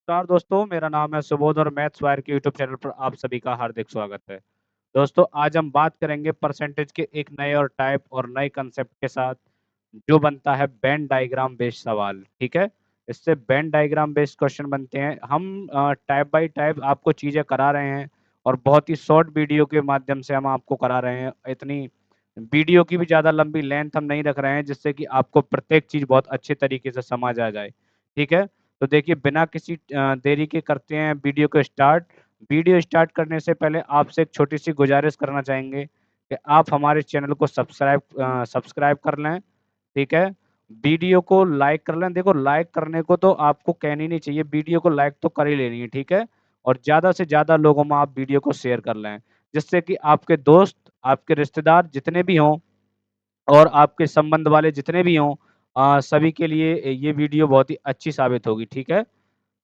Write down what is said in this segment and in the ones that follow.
नमस्कार दोस्तों, मेरा नाम है सुबोध और मैथ्स वायर के यूट्यूब चैनल पर आप सभी का हार्दिक स्वागत है। दोस्तों, आज हम बात करेंगे परसेंटेज के एक नए और टाइप और नए कंसेप्ट के साथ, जो बनता है वेन डायग्राम बेस्ड सवाल, ठीक है? इससे वेन डायग्राम बेस्ड क्वेश्चन बनते हैं। हम टाइप बाय टाइप आपको चीज़ें करा रहे हैं और बहुत ही शॉर्ट वीडियो के माध्यम से हम आपको करा रहे हैं। इतनी वीडियो की भी ज़्यादा लंबी लेंथ हम नहीं रख रहे हैं, जिससे कि आपको प्रत्येक चीज़ बहुत अच्छे तरीके से समझ आ जाए, ठीक है? तो देखिए बिना किसी देरी के करते हैं वीडियो को स्टार्ट। वीडियो स्टार्ट करने से पहले आपसे एक छोटी-सी गुज़ारिश करना चाहेंगे कि आप हमारे चैनल को सब्सक्राइब कर लें, ठीक है? वीडियो को लाइक कर लें। देखो लाइक करने को तो आपको कहना ही नहीं चाहिए, वीडियो को लाइक तो कर ही लेनी है, ठीक है? और ज़्यादा से ज़्यादा लोगों में आप वीडियो को शेयर कर लें, जिससे कि आपके दोस्त, आपके रिश्तेदार जितने भी हों और आपके संबंध वाले जितने भी हों सभी के लिए ये वीडियो बहुत ही अच्छी साबित होगी, ठीक है?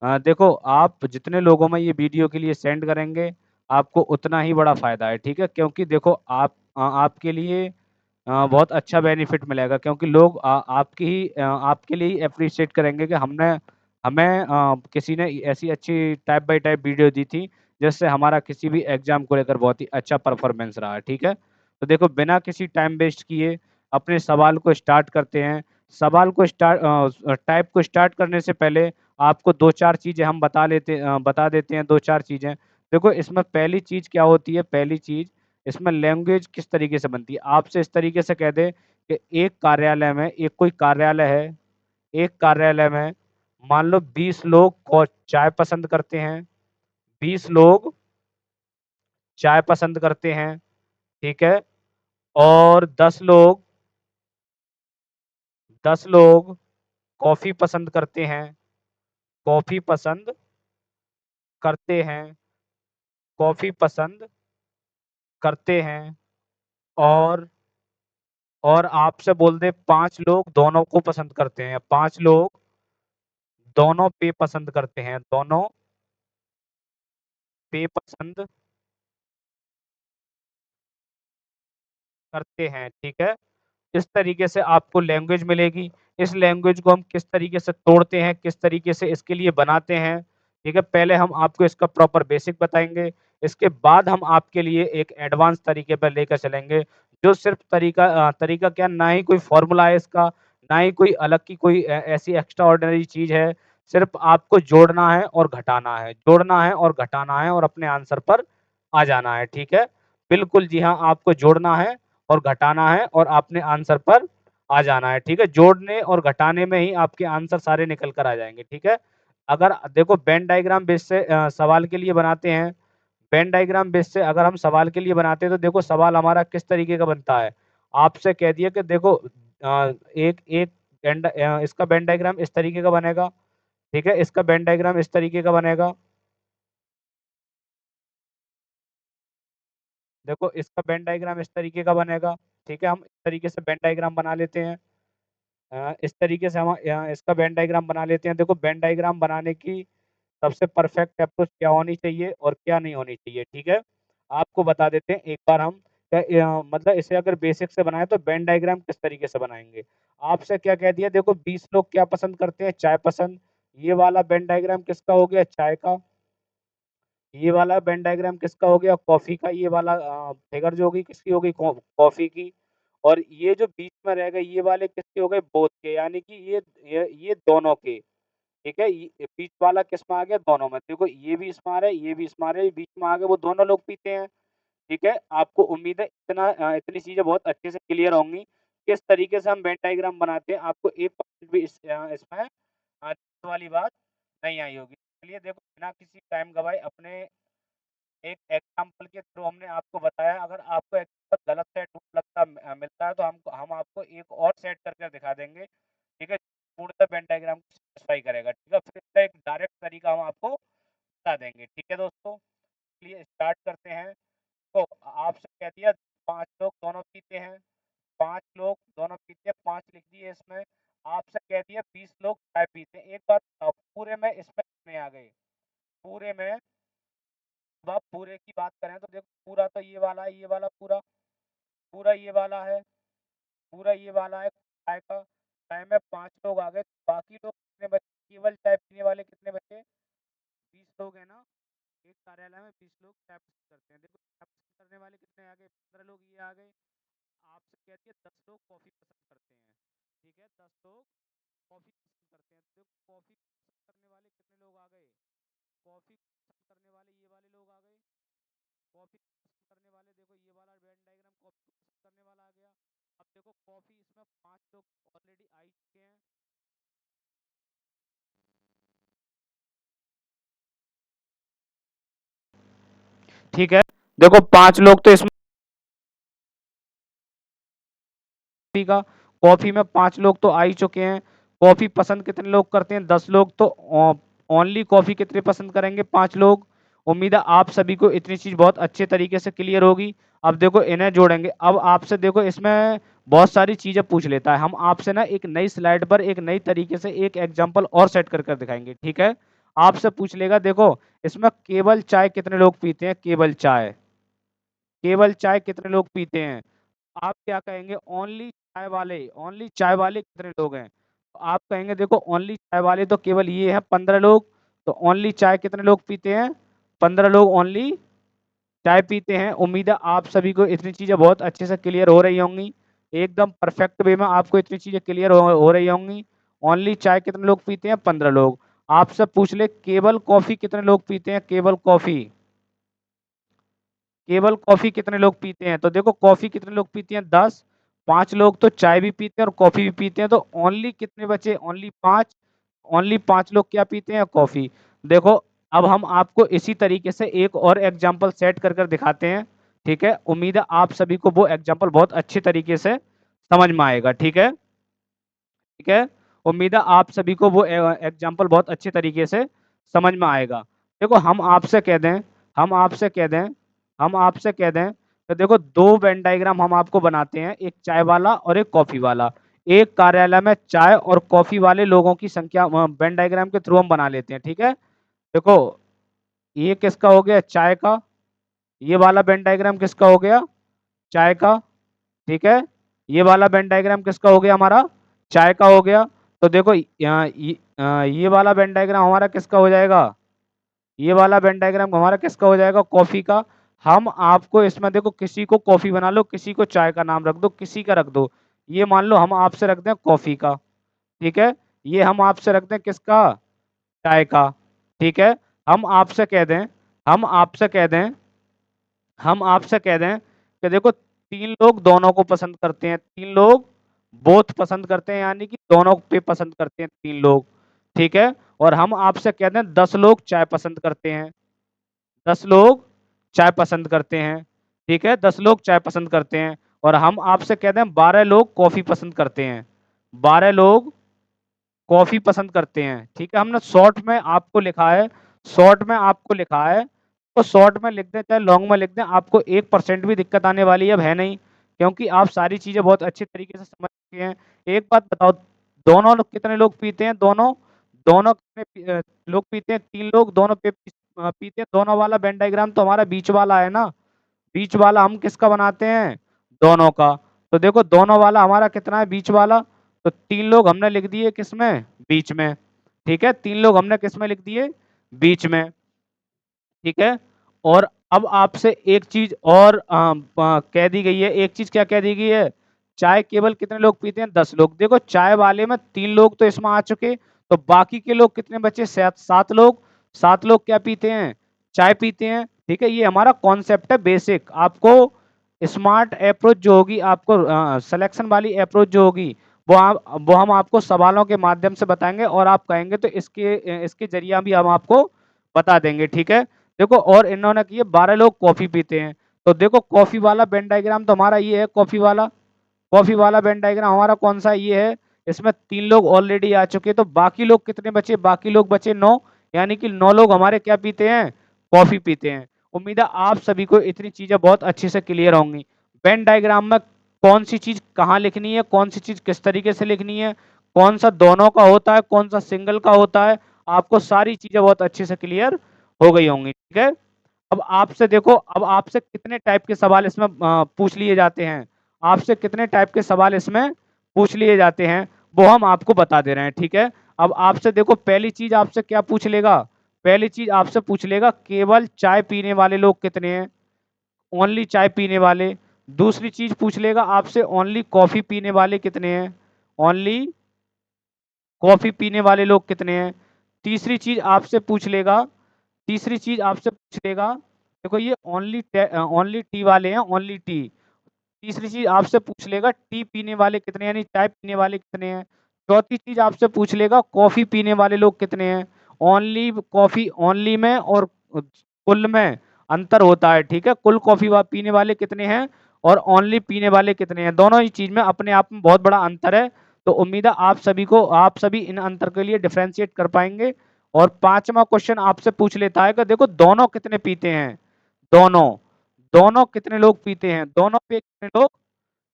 देखो आप जितने लोगों में ये वीडियो के लिए सेंड करेंगे, आपको उतना ही बड़ा फ़ायदा है, ठीक है? क्योंकि देखो आपके लिए बहुत अच्छा बेनिफिट मिलेगा क्योंकि लोग आपके लिए ही एप्रिशिएट करेंगे कि हमने हमें किसी ने ऐसी अच्छी टाइप बाय टाइप वीडियो दी थी, जिससे हमारा किसी भी एग्ज़ाम को लेकर बहुत ही अच्छा परफ़ॉर्मेंस रहा, ठीक है? तो देखो बिना किसी टाइम वेस्ट किए अपने सवाल को स्टार्ट करते हैं। टाइप को स्टार्ट करने से पहले आपको 2-4 चीज़ें हम बता देते हैं 2-4 चीज़ें। देखो इसमें पहली चीज़ क्या होती है, पहली चीज़ इसमें लैंग्वेज किस तरीके से बनती है। आपसे इस तरीके से कह दें कि एक कोई कार्यालय है, एक कार्यालय में मान लो 20 लोग चाय पसंद करते हैं, 20 लोग चाय पसंद करते हैं, ठीक है? और 10 लोग कॉफ़ी पसंद करते हैं, कॉफ़ी पसंद करते हैं, कॉफ़ी पसंद करते हैं और आपसे बोल दें 5 लोग दोनों को पसंद करते हैं, 5 लोग दोनों पे पसंद करते हैं, दोनों पे पसंद करते हैं, ठीक है? इस तरीके से आपको लैंग्वेज मिलेगी। इस लैंग्वेज को हम किस तरीके से तोड़ते हैं, किस तरीके से इसके लिए बनाते हैं, ठीक है? पहले हम आपको इसका प्रॉपर बेसिक बताएँगे, इसके बाद हम आपके लिए एक एडवांस तरीके पर लेकर चलेंगे, जो सिर्फ़ तरीका क्या ना ही कोई फ़ॉर्मूला है इसका, ना ही कोई अलग की कोई ऐसी एक्स्ट्रा ऑर्डिनरी चीज़ है, सिर्फ़ आपको जोड़ना है और घटाना है, जोड़ना है और घटाना है और अपने आंसर पर आ जाना है, ठीक है? बिल्कुल जी हाँ, आपको जोड़ना है और घटाना है और आपने आंसर पर आ जाना है, ठीक है? जोड़ने और घटाने में ही आपके आंसर सारे निकल कर आ जाएँगे, ठीक है? अगर देखो वेन डायग्राम बेस से सवाल के लिए बनाते हैं, वेन डायग्राम बेस से अगर हम सवाल के लिए बनाते हैं तो देखो सवाल हमारा किस तरीके का बनता है। आपसे कह दिया कि देखो एक एक इसका वेन डायग्राम इस तरीके का बनेगा, ठीक है? इसका वेन डायग्राम इस तरीके का बनेगा। देखो इसका वेन डायग्राम इस तरीके का बनेगा, ठीक है? हम इस तरीके से वेन डायग्राम बना लेते हैं। इस तरीके से हम इसका वेन डायग्राम बना लेते हैं। देखो वेन डायग्राम बनाने की सबसे परफेक्ट अप्रोच क्या होनी चाहिए और क्या नहीं होनी चाहिए, ठीक है? आपको बता देते हैं एक बार हम मतलब इसे अगर बेसिक से बनाएँ तो वेन डायग्राम किस तरीके से बनाएँगे। आपसे क्या कह दिया देखो 20 लोग क्या पसंद करते हैं, चाय पसंद। ये वाला वेन डायग्राम किसका हो गया, चाय का। ये वाला वेन डायग्राम किसका हो गया, कॉफ़ी का। ये वाला फिगर जो होगी किसकी हो गई, कॉफ़ी की। और ये जो बीच में रह गए ये वाले किसके हो गए, बोथ के, यानी कि ये दोनों के, ठीक है? ये बीच वाला किसमें आ गया, दोनों में। देखो ये भी इसमें आ रहा है, ये भी इसमें आ रहा है, बीच में आ गए वो दोनों लोग पीते हैं, ठीक है? आपको उम्मीद है इतनी चीज़ें बहुत अच्छे से क्लियर होंगी, किस तरीके से हम वेन डायग्राम बनाते हैं। आपको 1% भी इसमें दिक्कत वाली बात नहीं आई होगी। चलिए देखो बिना किसी टाइम गँवाए अपने एक एग्ज़ाम्पल के थ्रू हमने आपको बताया, अगर आपको एग्ज़ाम्पल गलत सेट मिलता है तो हम आपको एक और सेट करके दिखा देंगे, ठीक है? पूर्णतः वेन डायग्राम को सैटिस्फाई करेगा, ठीक है? फिर इसका एक डायरेक्ट तरीका हम आपको बता देंगे, ठीक है दोस्तों? चलिए स्टार्ट करते हैं। तो आपसे कह दिया 5 लोग दोनों पीते हैं, 5 लोग दोनों पीते हैं, 5 लिख दिए इसमें। आपसे कह दिया 20 लोग चाय पीते हैं। एक बात बताओ पूरे में इसमें कितने आ गए? पूरे में अब आप पूरे की बात करें तो देखो पूरा तो ये वाला है, ये वाला पूरा, पूरा ये वाला है, पूरा ये वाला है चाय का। चाय में 5 लोग आ गए, बाकी लोग कितने बचे? केवल चाय पीने वाले कितने बचे? लोग हैं ना, एक कार्यालय में 20 लोग चाय पसंद करते हैं। देखो चाय पसंद करने वाले कितने आ गए, 15 लोग ये आ गए। आपसे कह दिया 10 लोग कॉफी पसंद करते हैं, ठीक है, 10 लोग कॉफी पसंद करते हैं। तो कॉफी पसंद करने वाले कितने लोग आ गए, कॉफी पसंद करने वाले ये वाले लोग आ गए। कॉफी पसंद करने वाले, देखो ये वाला वेन डायग्राम कॉफी पसंद करने वाला आ गया। अब देखो कॉफी इसमें 5 लोग ऑलरेडी आ ही चुके हैं। ठीक है, देखो 5 लोग तो इसमें का कॉफी में 5 लोग तो आ ही चुके हैं। कॉफी पसंद कितने लोग करते हैं, 10 लोग। तो ओनली कॉफी कितने पसंद करेंगे, 5 लोग। उम्मीद है आप सभी को इतनी चीज बहुत अच्छे तरीके से क्लियर होगी। अब देखो इन्हें जोड़ेंगे। अब आपसे देखो इसमें बहुत सारी चीजें पूछ लेता है। हम आपसे ना एक नई स्लाइड पर एक नई तरीके से एक एग्जांपल और सेट कर कर दिखाएंगे, ठीक है। आपसे पूछ लेगा, देखो इसमें केवल चाय कितने लोग पीते हैं, केवल चाय, केवल चाय कितने लोग पीते हैं। आप क्या कहेंगे, ओनली चाय वाले कितने लोग हैं। तो आप कहेंगे देखो ओनली चाय वाले तो केवल ये है 15 लोग। तो ओनली चाय कितने लोग पीते हैं, 15 लोग ओनली चाय पीते हैं। उम्मीद है आप सभी को इतनी चीजें बहुत अच्छे से क्लियर हो रही होंगी, एकदम परफेक्ट वे में आपको इतनी चीजें क्लियर हो रही होंगी। ओनली चाय कितने लोग पीते हैं, 15 लोग। आपसे पूछ ले केवल कॉफी कितने लोग पीते हैं, केवल कॉफी, केवल कॉफी कितने लोग पीते हैं। तो देखो कॉफी कितने लोग पीते हैं, 10। 5 लोग तो चाय भी पीते हैं और कॉफी भी पीते हैं। तो ओनली कितने बचे, ओनली 5। ओनली 5 लोग क्या पीते हैं, कॉफी। देखो अब हम आपको इसी तरीके से एक और एग्जाम्पल सेट कर कर दिखाते हैं, ठीक है। उम्मीद है आप सभी को वो एग्जाम्पल बहुत अच्छे तरीके से समझ में आएगा, ठीक है, ठीक है। उम्मीद है आप सभी को वो एग्जाम्पल बहुत अच्छे तरीके से समझ में आएगा। देखो हम आपसे कह दें, हम आपसे कह दें, हम आपसे कह दें, तो देखो दो वेन डायग्राम हम आपको बनाते हैं, एक चाय वाला और एक कॉफी वाला। एक कार्यालय में चाय और कॉफी वाले लोगों की संख्या वेन डायग्राम के थ्रू हम बना लेते हैं, ठीक है। देखो ये किसका हो गया, चाय का। ये वाला वेन डायग्राम किसका हो गया, चाय का, ठीक है। ये वाला वेन डायग्राम किसका हो गया, हमारा चाय का हो गया। तो देखो यहाँ ये वाला वेन डायग्राम हमारा किसका हो जाएगा, ये वाला वेन डायग्राम हमारा किसका हो जाएगा, कॉफी का। हम आपको इसमें देखो किसी को कॉफी बना लो, किसी को चाय का नाम रख दो, किसी का रख दो। ये मान लो हम आपसे रख दें कॉफी का, ठीक है। ये हम आपसे रख दें किसका, चाय का, ठीक है। हम आपसे कह दें, हम आपसे कह दें, हम आपसे कह दें कि देखो 3 लोग दोनों को पसंद करते हैं, 3 लोग बोथ पसंद करते हैं, यानी कि दोनों पे पसंद करते हैं 3 लोग, ठीक है। और हम आपसे कह दें 10 लोग चाय पसंद करते हैं, 10 लोग चाय पसंद करते हैं, ठीक है, 10 लोग चाय पसंद करते हैं। और हम आपसे कह दें 12 लोग कॉफी पसंद करते हैं, 12 लोग कॉफी पसंद करते हैं, ठीक है। हमने शॉर्ट में आपको लिखा है, शॉर्ट में आपको लिखा है, तो शॉर्ट में लिख दें चाहे लॉन्ग में लिख दें, आपको 1% भी दिक्कत आने वाली अब है नहीं, क्योंकि आप सारी चीजें बहुत अच्छे तरीके से समझ चुके हैं। एक बात बताओ, दोनों लोग कितने लोग पीते हैं, दोनों, दोनों कितने लोग पीते हैं, 3 लोग दोनों पीते हैं। दोनों वाला वेन डायग्राम तो हमारा बीच वाला है ना, बीच वाला हम किसका बनाते हैं, दोनों का। तो देखो दोनों वाला हमारा कितना है, बीच वाला। तो 3 लोग हमने लिख दिए किसमें, बीच में, ठीक है। 3 लोग हमने किसमें लिख दिए, बीच में, ठीक है। और अब आपसे एक चीज और कह दी गई है, एक चीज क्या कह दी गई है, चाय केवल कितने लोग पीते हैं, 10 लोग। देखो चाय वाले में 3 लोग तो इसमें आ चुके, तो बाकी के लोग कितने बचे, 7 लोग। 7 लोग क्या पीते हैं, चाय पीते हैं, ठीक है। ये हमारा कॉन्सेप्ट है बेसिक। आपको स्मार्ट अप्रोच जो होगी, आपको सिलेक्शन वाली अप्रोच जो होगी, वो हम आपको सवालों के माध्यम से बताएंगे, और आप कहेंगे तो इसके जरिए भी हम आपको बता देंगे, ठीक है। देखो और इन्होंने किए 12 लोग कॉफी पीते हैं। तो देखो कॉफी वाला वेन डायग्राम तो हमारा ये है, कॉफी वाला, कॉफी वाला वेन डायग्राम हमारा कौन सा, ये है। इसमें 3 लोग ऑलरेडी आ चुके, तो बाकी लोग कितने बचे, बाकी लोग बचे 9, यानी कि 9 लोग हमारे क्या पीते हैं, कॉफी पीते हैं। उम्मीद है आप सभी को इतनी चीजें बहुत अच्छे से क्लियर होंगी। वेन डायग्राम में कौन सी चीज कहाँ लिखनी है, कौन सी चीज किस तरीके से लिखनी है, कौन सा दोनों का होता है, कौन सा सिंगल का होता है, आपको सारी चीजें बहुत अच्छे से क्लियर हो गई होंगी, ठीक है। अब आपसे देखो, अब आपसे कितने टाइप के सवाल इसमें पूछ लिए जाते हैं, आपसे कितने टाइप के सवाल इसमें पूछ लिए जाते हैं, वो हम आपको बता दे रहे हैं, ठीक है। अब आपसे देखो पहली चीज आपसे क्या पूछ लेगा, पहली चीज आपसे पूछ लेगा केवल चाय पीने वाले लोग कितने हैं, ओनली चाय पीने वाले। दूसरी चीज पूछ लेगा आपसे ओनली कॉफी पीने वाले कितने हैं, ओनली कॉफी पीने वाले लोग कितने हैं। तीसरी चीज आपसे पूछ लेगा, तीसरी चीज आपसे पूछ लेगा, देखो ये ओनली ओनली टी वाले हैं, ओनली टी। तीसरी चीज आपसे पूछ लेगा टी पीने वाले कितने हैं, यानी चाय पीने वाले कितने हैं। चौथी चीज आपसे पूछ लेगा कॉफी पीने वाले लोग कितने हैं। ओनली कॉफी, ओनली में और कुल में अंतर होता है, ठीक है। कुल कॉफी पीने वाले कितने हैं और ओनली पीने वाले कितने हैं, दोनों ही चीज में अपने आप में बहुत बड़ा अंतर है। तो उम्मीद है आप सभी इन अंतर के लिए डिफरेंशिएट कर पाएंगे। और पांचवा क्वेश्चन आपसे पूछ लेता है कि देखो दोनों कितने पीते हैं, दोनों, दोनों कितने लोग पीते हैं, दोनों पे कितने लोग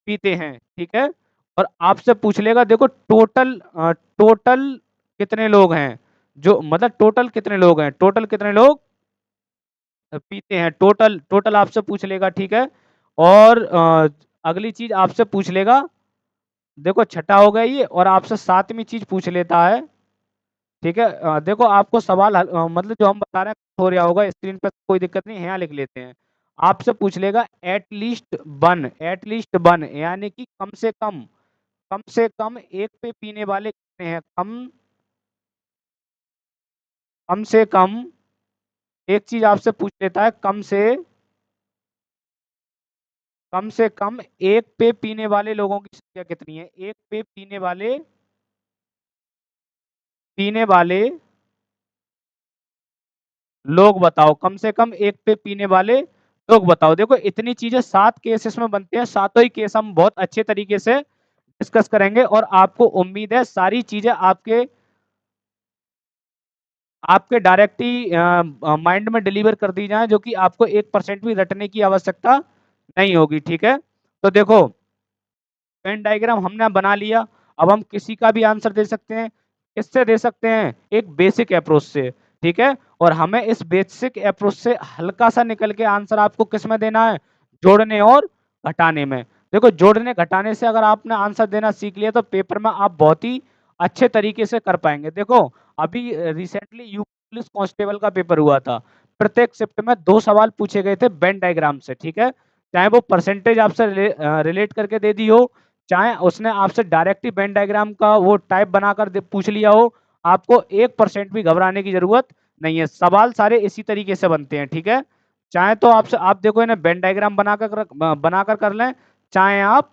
पीते हैं, ठीक है। और आपसे पूछ लेगा देखो टोटल, टोटल कितने लोग हैं, जो मतलब टोटल कितने लोग हैं, टोटल कितने लोग पीते हैं, टोटल, टोटल आपसे पूछ लेगा, ठीक है। और अगली चीज आपसे पूछ लेगा, देखो छठा हो गया ये, और आपसे सातवीं चीज पूछ लेता है, ठीक है। देखो आपको सवाल मतलब जो हम बता रहे हैं हो रहा होगा स्क्रीन पर, कोई दिक्कत नहीं है, यहाँ लिख लेते हैं। आपसे पूछ लेगा एट लीस्ट वन यानी कि कम से कम एक पे पीने वाले कितने हैं, कम से कम एक चीज आपसे पूछ लेता है, कम से कम एक पे पीने वाले लोगों की संख्या कितनी है, एक पे पीने वाले लोग बताओ, कम से कम एक पे पीने वाले लोग बताओ। देखो इतनी चीजें 7 केसेस में बनते हैं, सातों ही केस हम बहुत अच्छे तरीके से डिस्कस करेंगे, और आपको उम्मीद है सारी चीजें आपके आपके डायरेक्ट ही माइंड में डिलीवर कर दी जाए, जो कि आपको 1% भी रटने की आवश्यकता नहीं होगी, ठीक है। तो देखो पेन डायग्राम हमने बना लिया, अब हम किसी का भी आंसर दे सकते हैं, किससे दे सकते हैं, एक बेसिक अप्रोच से, ठीक है। और हमें इस बेसिक अप्रोच से हल्का सा निकल के आंसर आपको किस में देना है, जोड़ने और घटाने में। देखो जोड़ने घटाने से अगर आपने आंसर देना सीख लिया तो पेपर में आप बहुत ही अच्छे तरीके से कर पाएंगे। देखो अभी रिसेंटली यूपी पुलिस कांस्टेबल का पेपर हुआ था, प्रत्येक शिफ्ट में 2 सवाल पूछे गए थे वेन डायग्राम से, ठीक है। चाहे वो परसेंटेज आपसे रिलेट करके दे दी हो, चाहे उसने आपसे डायरेक्ट ही वेन डायग्राम का वो टाइप बनाकर पूछ लिया हो, आपको 1% भी घबराने की जरूरत नहीं है, सवाल सारे इसी तरीके से बनते हैं, ठीक है। चाहे तो आपसे आप देखो इन्हें वेन डायग्राम बनाकर कर लें, चाहे आप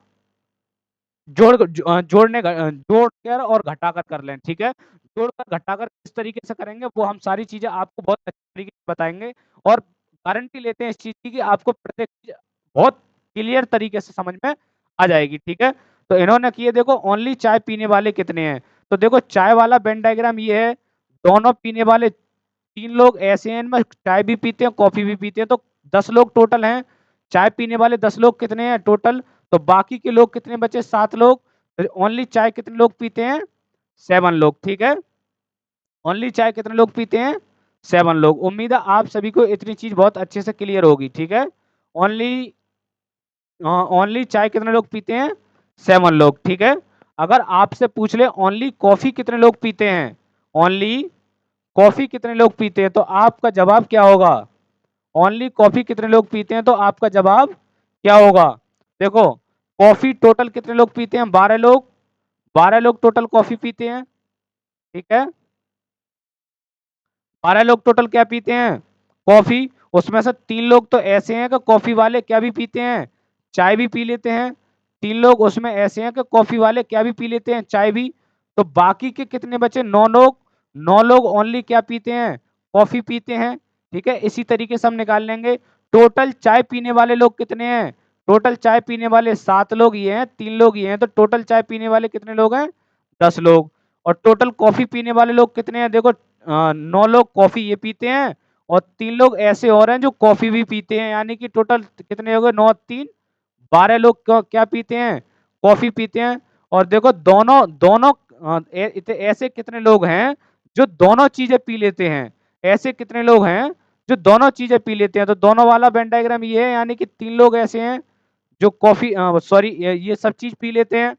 जोड़कर और घटाकर कर लें, ठीक है। जोड़कर घटाकर किस तरीके से करेंगे वो हम सारी चीजें आपको बहुत अच्छे तरीके से बताएंगे, और गारंटी लेते हैं इस चीज की कि आपको प्रत्येक चीज बहुत क्लियर तरीके से समझ में आ जाएगी, ठीक है। तो इन्होंने किए देखो ओनली चाय पीने वाले कितने हैं, तो देखो चाय वाला वेन डायग्राम ये है, दोनों पीने वाले 3 लोग ऐसे हैं, इनमें चाय भी पीते हैं कॉफी भी पीते हैं, तो 10 लोग टोटल हैं। चाय पीने वाले 10 लोग कितने हैं टोटल, तो बाकी के लोग कितने बचे, 7 लोग। ओनली चाय कितने लोग पीते हैं, 7 लोग, ठीक है। ओनली चाय कितने लोग पीते हैं, 7 लोग। उम्मीद है आप सभी को इतनी चीज बहुत अच्छे से क्लियर होगी, ठीक है। ओनली ओनली चाय कितने लोग पीते हैं, 7 लोग, ठीक है। अगर आपसे पूछ ले ओनली कॉफी कितने लोग पीते हैं, ओनली कॉफी कितने लोग पीते हैं, तो आपका जवाब क्या होगा, ओनली कॉफी कितने लोग पीते हैं, तो आपका जवाब क्या होगा। देखो कॉफी टोटल कितने लोग पीते हैं, 12 लोग, 12 लोग टोटल कॉफी पीते हैं, ठीक है। 12 लोग टोटल क्या पीते हैं, कॉफी। उसमें से 3 लोग तो ऐसे हैं कि कॉफी वाले क्या भी पीते हैं, चाय भी पी लेते हैं। 3 लोग उसमें ऐसे हैं कि कॉफी वाले क्या भी पी लेते हैं, चाय भी। तो बाकी के कितने बचे, 9 लोग, 9 लोग ओनली क्या पीते हैं, कॉफी पीते हैं, ठीक है। इसी तरीके से हम निकाल लेंगे टोटल चाय पीने वाले लोग कितने हैं, टोटल चाय पीने वाले 7 लोग ये हैं, 3 लोग ये हैं, तो टोटल चाय पीने वाले कितने लोग हैं, 10 लोग। और टोटल कॉफी पीने वाले लोग कितने हैं, देखो 9 लोग कॉफी ये पीते हैं, और 3 लोग ऐसे और हैं जो कॉफी भी पीते हैं, यानी कि टोटल कितने हो गए, 9 3 12 लोग क्या पीते हैं, कॉफी पीते हैं। और देखो दोनों दोनों ऐसे कितने लोग हैं जो दोनों चीजें पी लेते हैं, ऐसे कितने लोग हैं जो दोनों चीजें पी लेते हैं, तो दोनों वाला वेन डायग्राम ये है, यानी कि 3 लोग ऐसे हैं जो कॉफी सॉरी ये सब चीज पी लेते हैं,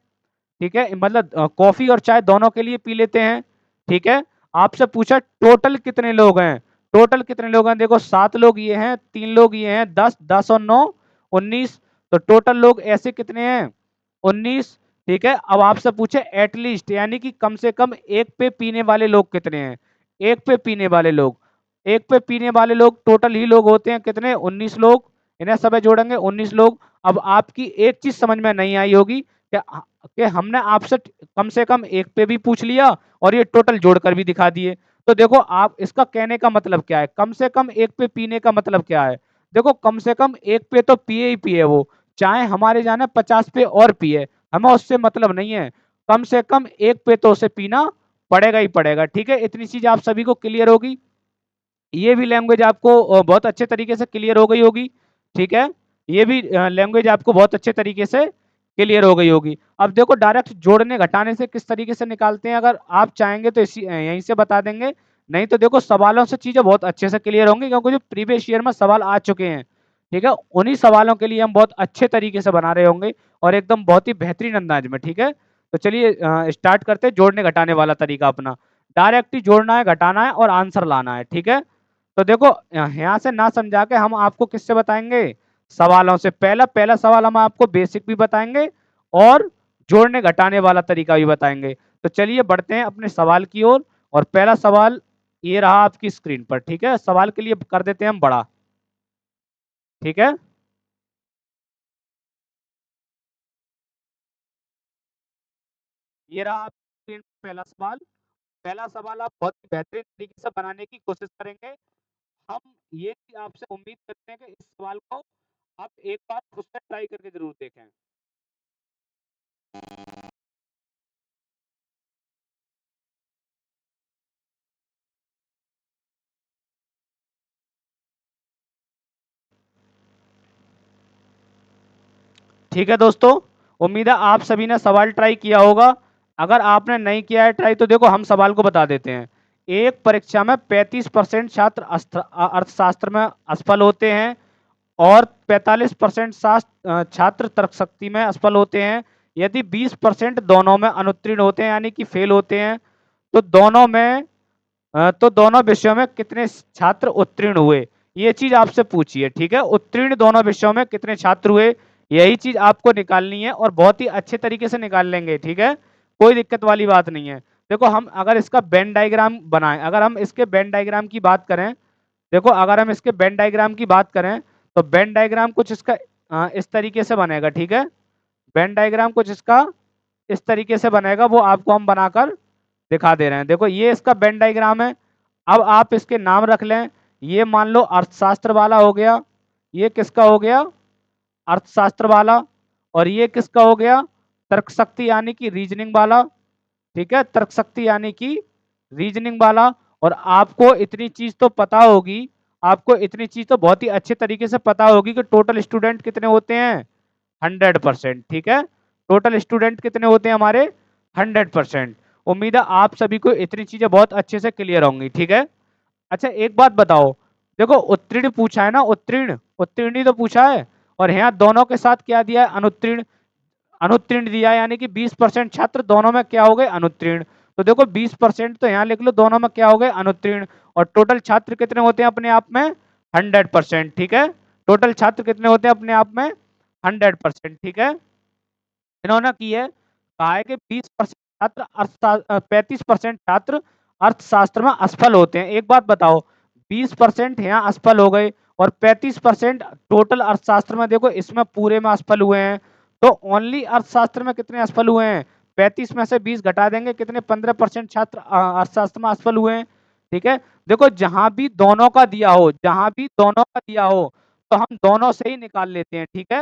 ठीक है। मतलब कॉफी और चाय दोनों के लिए पी लेते हैं, ठीक है। आपसे पूछा टोटल कितने लोग हैं, टोटल कितने लोग हैं, देखो 7 लोग ये हैं, 3 लोग ये हैं, 10, 10 और 9 19। तो टोटल लोग ऐसे कितने हैं, 19। ठीक है, अब आपसे पूछे एटलीस्ट यानी कि कम से कम एक पे पीने वाले लोग कितने हैं। एक पे पीने वाले लोग, एक पे पीने वाले लोग टोटल ही लोग होते हैं कितने, 19 लोग। इन्हें सब जोड़ेंगे 19 लोग। अब आपकी एक चीज समझ में नहीं आई होगी कि हमने आपसे कम से कम एक पे भी पूछ लिया और ये टोटल जोड़कर भी दिखा दिए। तो देखो आप इसका कहने का मतलब क्या है, कम से कम एक पे पीने का मतलब क्या है। देखो कम से कम एक पे तो पिए ही पिए वो, चाहे हमारे जाने 50 पे और पिए, हमें उससे मतलब नहीं है। कम से कम एक पे तो उसे पीना पड़ेगा ही पड़ेगा। ठीक है, इतनी चीज आप सभी को क्लियर होगी। ये भी लैंग्वेज आपको बहुत अच्छे तरीके से क्लियर हो गई होगी। ठीक है, ये भी लैंग्वेज आपको बहुत अच्छे तरीके से क्लियर हो गई होगी। अब देखो डायरेक्ट जोड़ने घटाने से किस तरीके से निकालते हैं, अगर आप चाहेंगे तो इसी यहीं से बता देंगे, नहीं तो देखो सवालों से चीजें बहुत अच्छे से क्लियर होंगी, क्योंकि जो प्रीवियस ईयर में सवाल आ चुके हैं। ठीक है, उन्हीं सवालों के लिए हम बहुत अच्छे तरीके से बना रहे होंगे और एकदम बहुत ही बेहतरीन अंदाज में। ठीक है, तो चलिए स्टार्ट करते हैं जोड़ने घटाने वाला तरीका अपना। डायरेक्ट ही जोड़ना है, घटाना है और आंसर लाना है। ठीक है, तो देखो यहाँ से ना समझा के हम आपको किससे बताएंगे, सवालों से। पहला पहला सवाल हम आपको बेसिक भी बताएंगे और जोड़ने घटाने वाला तरीका भी बताएंगे। तो चलिए बढ़ते हैं अपने सवाल की ओर। और पहला सवाल ये रहा आपकी स्क्रीन पर। ठीक है, सवाल के लिए कर देते हैं हम बड़ा। ठीक है, ये रहा आपकी स्क्रीन पर पहला सवाल। पहला सवाल आप बहुत ही बेहतरीन तरीके से बनाने की कोशिश करेंगे। हम ये आपसे उम्मीद करते हैं कि इस सवाल को आप एक बार खुद से ट्राई करके जरूर देखें। ठीक है दोस्तों, उम्मीद है आप सभी ने सवाल ट्राई किया होगा। अगर आपने नहीं किया है ट्राई तो देखो हम सवाल को बता देते हैं। एक परीक्षा में 35% छात्र अर्थशास्त्र में असफल होते हैं और 45% छात्र तर्कशक्ति में असफल होते हैं। यदि 20% दोनों में अनुत्तीर्ण होते हैं यानी कि फेल होते हैं, तो दोनों विषयों में कितने छात्र उत्तीर्ण हुए, ये चीज आपसे पूछिए। ठीक है, उत्तीर्ण दोनों विषयों में कितने छात्र हुए, यही चीज आपको निकालनी है और बहुत ही अच्छे तरीके से निकाल लेंगे। ठीक है, कोई दिक्कत वाली बात नहीं है। देखो हम अगर इसका वेन डायग्राम बनाएं, अगर हम इसके वेन डायग्राम की बात करें, देखो अगर हम इसके वेन डायग्राम की बात करें तो वेन डायग्राम कुछ इसका इस तरीके से बनेगा। ठीक है, वेन डायग्राम कुछ इसका इस तरीके से बनेगा, वो आपको हम बनाकर दिखा दे रहे हैं। देखो ये इसका वेन डायग्राम है। अब आप इसके नाम रख लें। ये मान लो अर्थशास्त्र वाला हो गया, ये किसका हो गया, अर्थशास्त्र वाला। और ये किसका हो गया, तर्कशक्ति यानी कि रीजनिंग वाला। ठीक है, तर्कशक्ति यानी कि रीजनिंग वाला। और आपको इतनी चीज तो पता होगी, आपको इतनी चीज तो बहुत ही अच्छे तरीके से पता होगी कि टोटल स्टूडेंट कितने होते हैं, 100%। ठीक है, टोटल स्टूडेंट कितने होते हैं हमारे, 100%। उम्मीद है आप सभी को इतनी चीजें बहुत अच्छे से क्लियर होंगी। ठीक है, अच्छा एक बात बताओ, देखो उत्तीर्ण पूछा है ना, उत्तीर्ण उत्तीर्ण ही तो पूछा है। और यहाँ दोनों के साथ क्या दिया है, अनुत्तीर्ण। अनुत्तीर्ण दिया है यानी कि 20% छात्र दोनों में क्या हो गए, अनुत्तीर्ण। तो देखो 20% तो यहाँ लिख लो, दोनों में क्या हो गए, अनुत्तीर्ण। और टोटल छात्र कितने होते हैं अपने आप में, 100%। ठीक है, टोटल छात्र कितने होते हैं अपने आप में, 100%। ठीक है, इन्होंने की है, कहा है कि 20% छात्र 35% छात्र अर्थशास्त्र में असफल होते हैं। एक बात बताओ, 20% यहाँ असफल हो गए और 35% टोटल अर्थशास्त्र में, देखो इसमें पूरे में असफल हुए हैं। तो ओनली अर्थशास्त्र में कितने असफल हुए हैं, 35 में से 20 घटा देंगे, कितने 15% छात्र अर्थशास्त्र में असफल हुए हैं। ठीक है, देखो जहां भी दोनों का दिया हो, जहां भी दोनों का दिया हो तो हम दोनों से ही निकाल लेते हैं। ठीक है,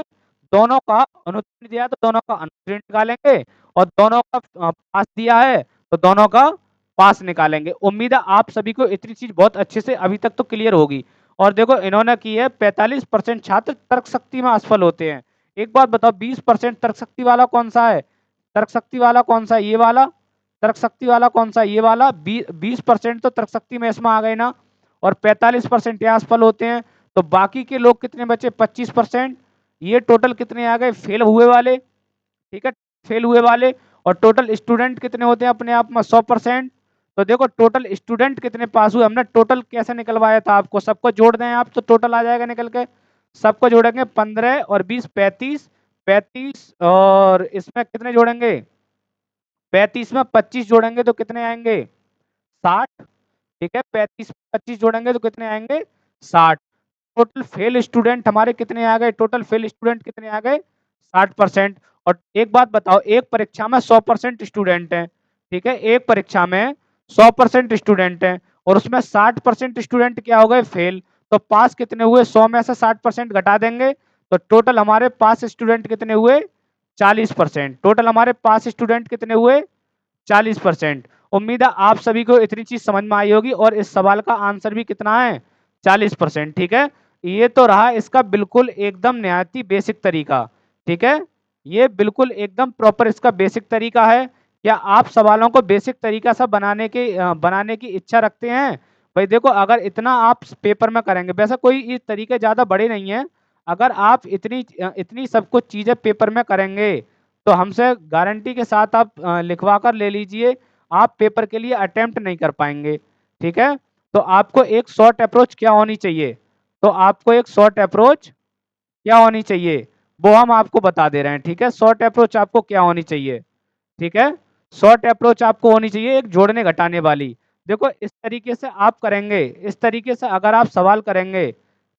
दोनों का अनुत्तीर्ण दिया है तो दोनों का अनुत्तीर्ण निकालेंगे, और दोनों का पास दिया है तो दोनों का पास निकालेंगे। उम्मीद है आप सभी को इतनी चीज बहुत अच्छे से अभी तक तो क्लियर होगी। और देखो इन्होंने की है 45% छात्र तर्क शक्ति में असफल होते हैं। एक बात बताओ, 20% तर्क शक्ति वाला कौन सा है, तर्क शक्ति वाला कौन सा है, ये वाला। तर्क शक्ति वाला कौन सा है, ये वाला। 20% तो तर्क शक्ति में इसमें आ गए ना, और 45% यहाँ असफल होते हैं। तो बाकी के लोग कितने बचे, 25%। ये टोटल कितने आ गए, फेल हुए वाले। ठीक है, फेल हुए वाले। और टोटल स्टूडेंट कितने होते हैं अपने आप में, 100%। तो देखो टोटल स्टूडेंट कितने पास हुए, हमने टोटल कैसे निकलवाया था आपको, सबको जोड़ दें आप तो टोटल आ जाएगा निकल के। सबको जोड़ेंगे 15 और 20 35, 35 और इसमें कितने जोड़ेंगे, 35 में 25 जोड़ेंगे तो कितने आएंगे, 60। ठीक है, 35 में 25 जोड़ेंगे तो कितने आएंगे, 60। टोटल फेल स्टूडेंट हमारे कितने आ गए, टोटल फेल स्टूडेंट कितने आ गए, 60%। और एक बात बताओ, एक परीक्षा में 100% स्टूडेंट है, ठीक है, एक परीक्षा में 100% स्टूडेंट है और उसमें 60% स्टूडेंट क्या हो गए, फेल। तो पास कितने हुए, 100 में से 60% घटा देंगे तो टोटल हमारे पास स्टूडेंट कितने हुए, 40%। टोटल हमारे पास स्टूडेंट कितने हुए, 40%। उम्मीद है आप सभी को इतनी चीज समझ में आई होगी और इस सवाल का आंसर भी कितना है, 40%। ठीक है, ये तो रहा इसका बिल्कुल एकदम निहायती बेसिक तरीका। ठीक है, ये बिल्कुल एकदम प्रॉपर इसका बेसिक तरीका है। क्या आप सवालों को बेसिक तरीका से बनाने की इच्छा रखते हैं। भाई देखो, अगर इतना आप पेपर में करेंगे, वैसे कोई ये तरीके ज्यादा बड़े नहीं है, अगर आप इतनी सब कुछ चीजें पेपर में करेंगे तो हमसे गारंटी के साथ आप लिखवा कर ले लीजिए, आप पेपर के लिए अटेम्प्ट नहीं कर पाएंगे। ठीक है, तो आपको एक शॉर्ट अप्रोच क्या होनी चाहिए, तो आपको एक शॉर्ट अप्रोच क्या होनी चाहिए वो हम आपको बता दे रहे हैं। ठीक है, शॉर्ट अप्रोच आपको क्या होनी चाहिए, ठीक है, शॉर्ट अप्रोच आपको होनी चाहिए एक जोड़ने घटाने वाली। देखो इस तरीके से आप करेंगे, इस तरीके से अगर आप सवाल करेंगे,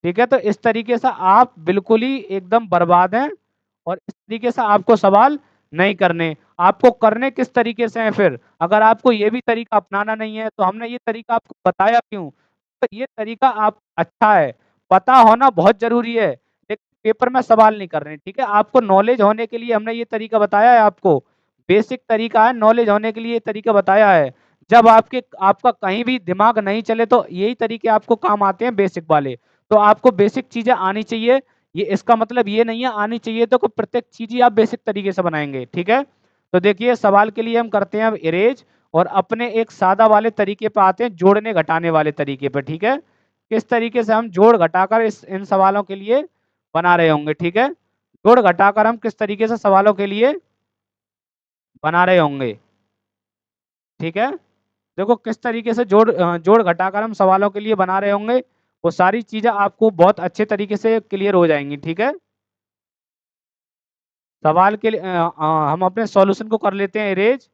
ठीक है, तो इस तरीके से आप बिल्कुल ही एकदम बर्बाद हैं और इस तरीके से आपको सवाल नहीं करने। आपको करने किस तरीके से हैं फिर, अगर आपको ये भी तरीका अपनाना नहीं है तो हमने ये तरीका आपको बताया क्यों, तो ये तरीका आप अच्छा है, पता होना बहुत जरूरी है, लेकिन पेपर में सवाल नहीं कर रहे हैं। ठीक है, आपको नॉलेज होने के लिए हमने ये तरीका बताया है, आपको बेसिक तरीका है, नॉलेज होने के लिए ये तरीका बताया है। जब आपका कहीं भी दिमाग नहीं चले तो यही तरीके आपको काम आते हैं, बेसिक वाले। तो आपको बेसिक चीजें आनी चाहिए, ये इसका मतलब ये नहीं है आनी चाहिए तो प्रत्येक चीज ही आप बेसिक तरीके से बनाएंगे। ठीक है, तो देखिए सवाल के लिए हम करते हैं अब इरेज और अपने एक सादा वाले तरीके पे आते हैं, जोड़ने घटाने वाले तरीके पे। ठीक है, किस तरीके से हम जोड़ घटाकर इस इन सवालों के लिए बना रहे होंगे। ठीक है, जोड़ घटाकर हम किस तरीके से सवालों के लिए बना रहे होंगे। ठीक है, देखो किस तरीके से जोड़ घटाकर हम सवालों के लिए बना रहे होंगे, वो सारी चीजें आपको बहुत अच्छे तरीके से क्लियर हो जाएंगी। ठीक है, सवाल के लिए हम अपने सॉल्यूशन को कर लेते हैं इरेज।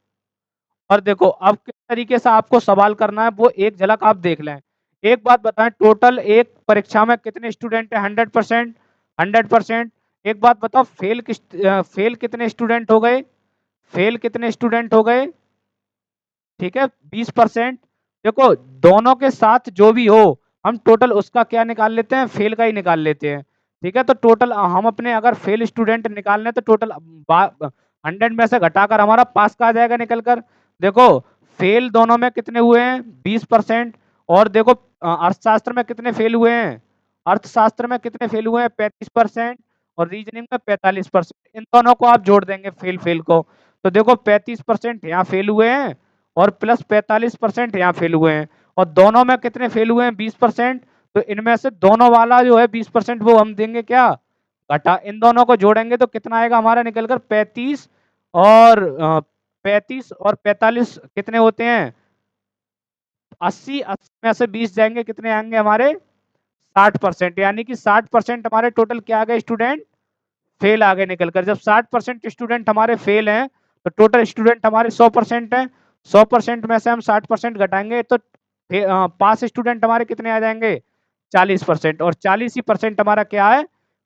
और देखो अब किस तरीके से आपको सवाल करना है वो एक झलक आप देख लें। एक बात बताएं, टोटल एक परीक्षा में कितने स्टूडेंट हैं, 100%, 100%। एक बात बताओ, फेल कितने स्टूडेंट हो गए, फेल कितने स्टूडेंट हो गए, ठीक है, 20%। देखो दोनों के साथ जो भी हो हम टोटल उसका क्या निकाल लेते हैं, फेल का ही निकाल लेते हैं। ठीक है, तो टोटल हम अपने अगर फेल स्टूडेंट निकालने तो टोटल 100 में से घटाकर हमारा पास का आ जाएगा निकल कर। देखो फेल दोनों में कितने हुए हैं, 20%। और देखो अर्थशास्त्र में कितने फेल हुए हैं, अर्थशास्त्र में कितने फेल हुए हैं, 35%। और रीजनिंग में 45%। इन दोनों को आप जोड़ देंगे फेल फेल को, तो देखो 35% यहाँ फेल हुए हैं और प्लस 45% यहाँ फेल हुए हैं और दोनों में कितने फेल हुए हैं, 20%। तो इनमें से दोनों वाला जो है 20% वो हम देंगे क्या, घटा। इन दोनों को जोड़ेंगे तो कितना आएगा हमारा निकलकर 35 और 35 और 45 कितने होते हैं, 80, 80 में से 20 जाएंगे कितने आएंगे हमारे, 60%। यानी कि 60% हमारे टोटल क्या आ गए स्टूडेंट, फेल आगे निकल कर। जब 60% स्टूडेंट हमारे फेल हैं तो टोटल स्टूडेंट हमारे 100% हैं, 100% में से हम 60% घटाएंगे तो पास स्टूडेंट हमारे कितने आ जाएंगे, 40%। और 40% हमारा क्या है,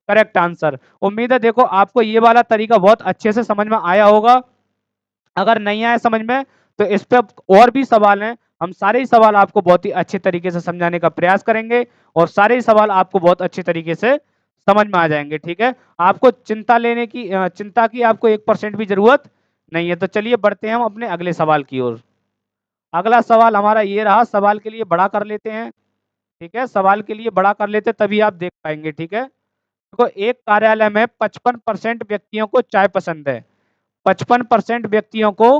करेक्ट आंसर। उम्मीद है देखो आपको ये वाला तरीका बहुत अच्छे से समझ में आया होगा। अगर नहीं आया समझ में तो इस पे और भी सवाल हैं, हम सारे ही सवाल आपको बहुत ही अच्छे तरीके से समझाने का प्रयास करेंगे और सारे ही सवाल आपको बहुत अच्छे तरीके से समझ में आ जाएंगे। ठीक है, आपको चिंता की आपको 1% भी जरूरत नहीं है। तो चलिए बढ़ते हैं हम अपने अगले सवाल की ओर। अगला सवाल हमारा ये रहा, सवाल के लिए बड़ा कर लेते हैं। ठीक है, सवाल के लिए बड़ा कर लेते तभी आप देख पाएंगे। ठीक है, देखो एक कार्यालय में 55% व्यक्तियों को चाय पसंद है, 55% व्यक्तियों को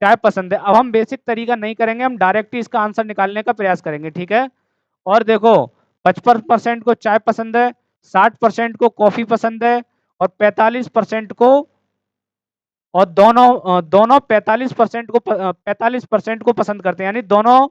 चाय पसंद है। अब हम बेसिक तरीका नहीं करेंगे, हम डायरेक्ट ही इसका आंसर निकालने का प्रयास करेंगे। ठीक है, और देखो 55% को चाय पसंद है, 60% को कॉफी पसंद है और 45% को और दोनों 45% को पसंद करते हैं, यानी दोनों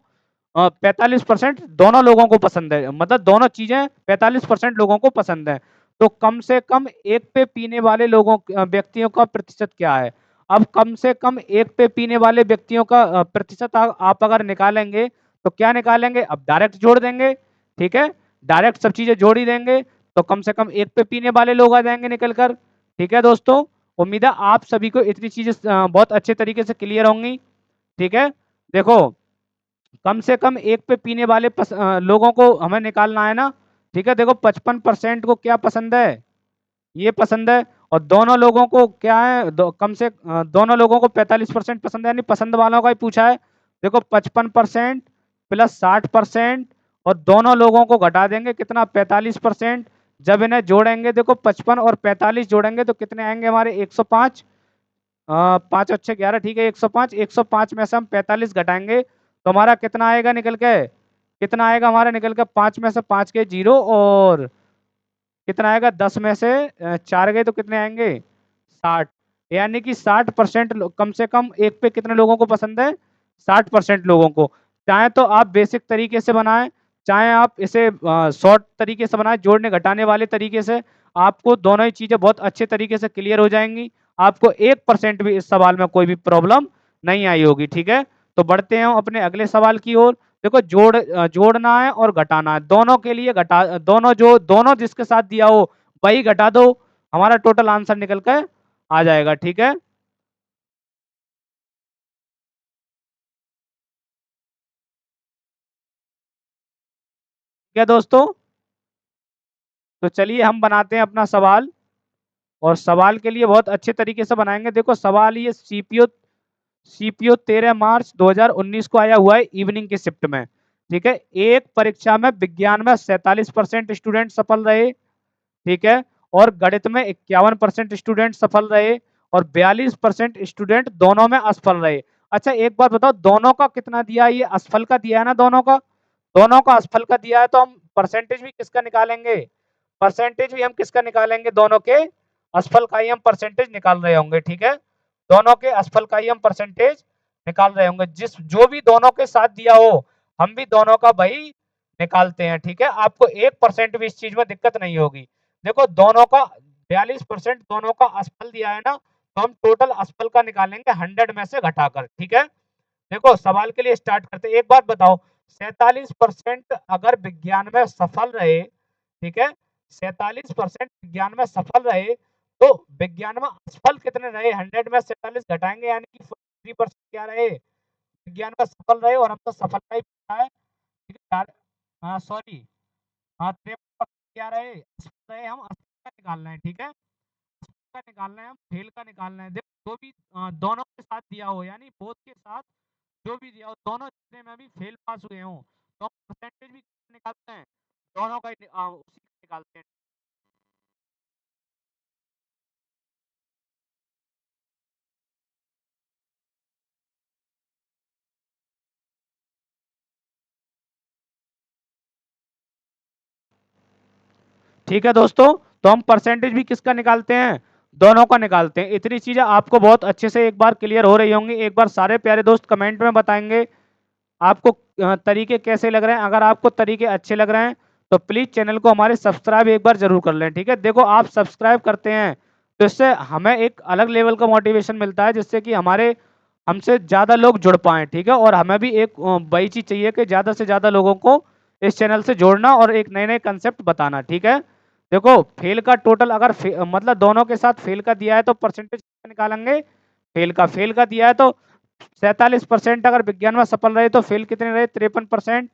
45% दोनों लोगों को पसंद है, मतलब दोनों चीजें 45% लोगों को पसंद है। तो कम से कम एक पे पीने वाले व्यक्तियों का प्रतिशत क्या है? अब कम से कम एक पे पीने वाले व्यक्तियों का प्रतिशत आप अगर निकालेंगे तो क्या निकालेंगे? अब डायरेक्ट जोड़ देंगे, ठीक है, डायरेक्ट सब चीजें जोड़ ही देंगे, तो कम से कम एक पे पीने वाले लोग आ जाएंगे निकल कर। ठीक है दोस्तों, उम्मीद है आप सभी को इतनी चीजें बहुत अच्छे तरीके से क्लियर होंगी। ठीक है, देखो कम से कम एक पे पीने वाले लोगों को हमें निकालना है ना। ठीक है, देखो 55% को क्या पसंद है? ये पसंद है। और दोनों लोगों को क्या है? दोनों लोगों को 45% पसंद है, यानी पसंद वालों का ही पूछा है। देखो 55% प्लस 60%, और दोनों लोगों को घटा देंगे कितना? 45%। जब इन्हें जोड़ेंगे, देखो 55 और 45 जोड़ेंगे तो कितने आएंगे हमारे? 105। 5 अच्छे 11, ठीक है, 105। 105 में से हम 45 घटाएंगे तो हमारा कितना आएगा निकल के? कितना आएगा हमारा निकल के? 5 में से 5 के 0, और कितना आएगा? 10 में से 4 गए तो कितने आएंगे? 60। यानी कि 60% कम से कम एक पे कितने लोगों को पसंद है? 60% लोगों को। चाहे तो आप बेसिक तरीके से बनाएं, चाहे आप इसे शॉर्ट तरीके से बनाएं, जोड़ने घटाने वाले तरीके से, आपको दोनों ही चीजें बहुत अच्छे तरीके से क्लियर हो जाएंगी। आपको 1% भी इस सवाल में कोई भी प्रॉब्लम नहीं आई होगी। ठीक है, तो बढ़ते हैं अपने अगले सवाल की ओर। देखो जोड़ना है और घटाना है, दोनों के लिए दोनों जिसके साथ दिया हो वही घटा दो, हमारा टोटल आंसर निकल कर आ जाएगा। ठीक है, क्या दोस्तों? तो चलिए हम बनाते हैं अपना सवाल, और सवाल के लिए बहुत अच्छे तरीके से बनाएंगे। देखो सवाल ये सीपीओ 13 मार्च 2019 को आया हुआ है इवनिंग की शिफ्ट में। ठीक है, एक परीक्षा में विज्ञान में 47% स्टूडेंट सफल रहे, ठीक है, और गणित में 51% स्टूडेंट सफल रहे, और 42% स्टूडेंट दोनों में असफल रहे। अच्छा एक बात बताओ, दोनों का कितना दिया है? ये असफल का दिया है ना, दोनों का असफल का दिया है, तो हम परसेंटेज भी किसका निकालेंगे? परसेंटेज भी हम किसका निकालेंगे? दोनों के असफल का ही हम परसेंटेज निकाल रहे होंगे। ठीक है, दोनों के असफल का ही हम परसेंटेज निकाल रहे होंगे, जो भी दोनों के साथ दिया हो हम भी दोनों का वही निकालते हैं। ठीक है, आपको 1% भी इस चीज में दिक्कत नहीं होगी। देखो दोनों का 42% दोनों का असफल दिया है ना, तो हम टोटल असफल का निकालेंगे 100 में से घटाकर। ठीक है, देखो सवाल के लिए स्टार्ट करते हैं। एक बात बताओ, 47% अगर विज्ञान में सफल रहे, ठीक है, 47% विज्ञान में सफल रहे, तो विज्ञान में असफल कितने रहे? 100 में 47 घटाएंगे, यानी कि 43% क्या रहे? विज्ञान में सफल रहे, और हम तो सफलता ही पूछा है। ठीक है, हाँ सॉरी, हाँ 53% क्या रहे? असफल रहे। हम असफल का निकालना है, ठीक है, का निकालना है, हम फेल का निकालना है। देखो जो भी दोनों के साथ दिया हो, यानी बोथ के साथ जो भी दिया हो, दोनों जितने में भी फेल पास हुए हों, तो हम परसेंटेज भी निकालते हैं, दोनों का उसी का निकालते हैं। ठीक है दोस्तों, तो हम परसेंटेज भी किसका निकालते हैं? दोनों का निकालते हैं। इतनी चीजें आपको बहुत अच्छे से एक बार क्लियर हो रही होंगी। एक बार सारे प्यारे दोस्त कमेंट में बताएंगे आपको तरीके कैसे लग रहे हैं। अगर आपको तरीके अच्छे लग रहे हैं तो प्लीज चैनल को हमारे सब्सक्राइब एक बार जरूर कर लें। ठीक है, देखो आप सब्सक्राइब करते हैं तो इससे हमें एक अलग लेवल का मोटिवेशन मिलता है, जिससे कि हमारे हमसे ज्यादा लोग जुड़ पाए। ठीक है, और हमें भी एक वही चीज चाहिए कि ज्यादा से ज्यादा लोगों को इस चैनल से जोड़ना और एक नए नए कंसेप्ट बताना। ठीक है, देखो फेल का टोटल अगर मतलब दोनों के साथ फेल का दिया है तो परसेंटेज निकालेंगे। फेल का दिया है तो 47% अगर विज्ञान में सफल रहे तो फेल कितने रहे? 53%।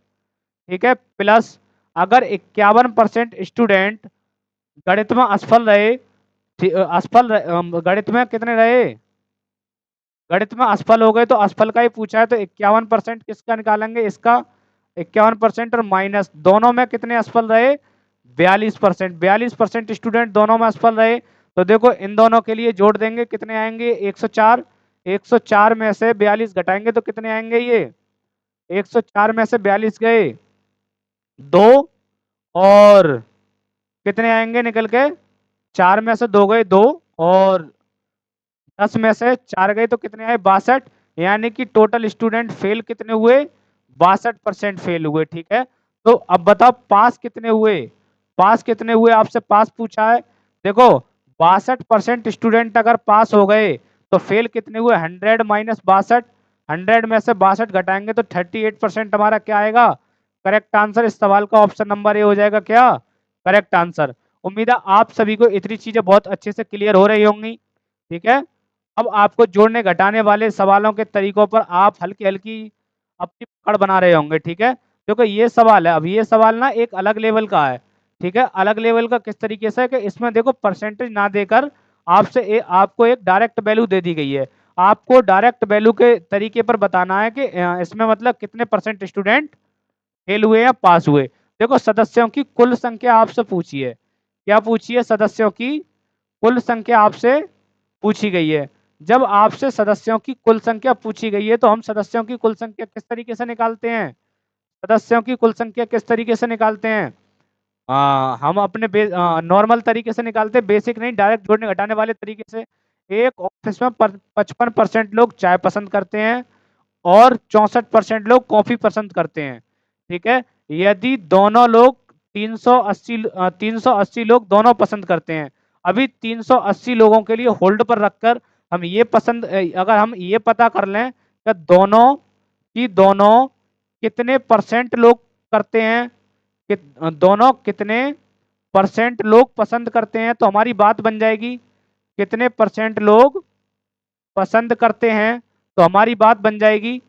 ठीक है, प्लस अगर 51% स्टूडेंट गणित में असफल रहे, गणित में कितने रहे? गणित में असफल हो गए, तो असफल का ही पूछा है, तो 51% किसका निकालेंगे? इसका 51%, और माइनस दोनों में कितने असफल रहे? 42%। 42% स्टूडेंट दोनों में असफल रहे, तो देखो इन दोनों के लिए जोड़ देंगे, कितने आएंगे? 104। 104 में से 42 घटाएंगे तो कितने आएंगे? ये 104 में से 42 गए दो, और कितने आएंगे निकल के? 4 में से 2 गए 2, और 10 में से 4 गए तो कितने आए 62, यानी कि टोटल स्टूडेंट फेल कितने हुए 62% फेल हुए। ठीक है, तो अब बताओ पास कितने हुए, पास कितने हुए, आपसे पास पूछा है। देखो 62% स्टूडेंट अगर पास हो गए तो फेल कितने हुए 100 माइनस 62, 100 में से 62 घटाएंगे तो 38% हमारा क्या आएगा करेक्ट आंसर। इस सवाल का ऑप्शन नंबर ए हो जाएगा क्या करेक्ट आंसर। उम्मीद है आप सभी को इतनी चीजें बहुत अच्छे से क्लियर हो रही होंगी। ठीक है, अब आपको जोड़ने घटाने वाले सवालों के तरीकों पर आप हल्की हल्की अपनी पकड़ बना रहे होंगे। ठीक है, क्योंकि ये सवाल है, अब ये सवाल ना एक अलग लेवल का है। ठीक है, अलग लेवल का किस तरीके से है कि इसमें देखो परसेंटेज ना देकर आपको एक डायरेक्ट वैल्यू दे दी गई है। आपको डायरेक्ट वैल्यू के तरीके पर बताना है कि इसमें मतलब कितने परसेंट स्टूडेंट फेल हुए या पास हुए। देखो सदस्यों की कुल संख्या आपसे पूछी है, क्या पूछी है, सदस्यों की कुल संख्या आपसे पूछी गई है। जब आपसे सदस्यों की कुल संख्या पूछी गई है तो हम सदस्यों की कुल संख्या किस तरीके से निकालते हैं, सदस्यों की कुल संख्या किस तरीके से निकालते हैं, हम अपने नॉर्मल तरीके से निकालते हैं, बेसिक नहीं, डायरेक्ट जोड़ने घटाने वाले तरीके से। एक ऑफिस में 55% लोग चाय पसंद करते हैं और 64% लोग कॉफी पसंद करते हैं। ठीक है, यदि दोनों लोग 380 लोग दोनों पसंद करते हैं। अभी 380 लोगों के लिए होल्ड पर रखकर हम ये अगर हम ये पता कर लें कि दोनों कितने परसेंट लोग करते हैं कि दोनों कितने परसेंट लोग पसंद करते हैं, तो हमारी बात बन जाएगी कितने परसेंट लोग पसंद करते हैं, तो हमारी बात बन जाएगी।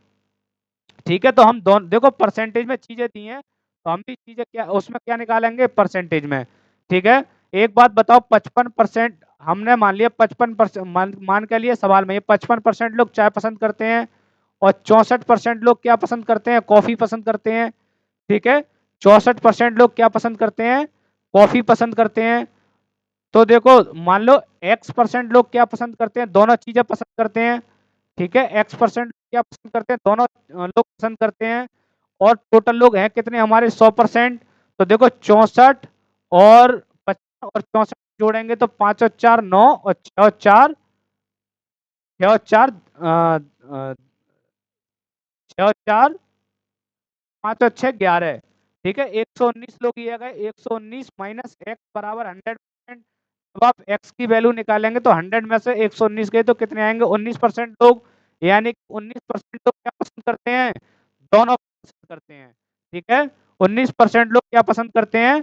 ठीक है, तो हम दोनों देखो परसेंटेज में चीजें दी हैं तो हम भी चीजें क्या उसमें क्या निकालेंगे परसेंटेज में। ठीक है, एक बात बताओ 55% हमने मान लिया 55% मान के लिए सवाल में ये 55% लोग चाय पसंद करते हैं और 64% लोग क्या पसंद करते हैं कॉफी पसंद करते हैं। ठीक है, 64% लोग क्या पसंद करते हैं कॉफी पसंद करते हैं। तो देखो मान लो x% लोग क्या पसंद करते हैं दोनों चीजें पसंद करते हैं। ठीक है, x% क्या पसंद करते हैं दोनों लोग पसंद करते हैं। और टोटल लोग हैं कितने हमारे 100%। तो देखो 64 और 55 और 64 जोड़ेंगे तो 5 और 4 9 और 6 और 4 6 और 4 6 और 4 5 और 6 11। ठीक है, 119 लोग ये गए 119 माइनस एक्स बराबर 100%। अब आप x की वैल्यू निकालेंगे तो 100 में से 119 गए तो कितने आएंगे 19% लोग, यानी 19% लोग क्या पसंद करते हैं दोनों पसंद करते हैं। ठीक है, 19% लोग क्या पसंद करते हैं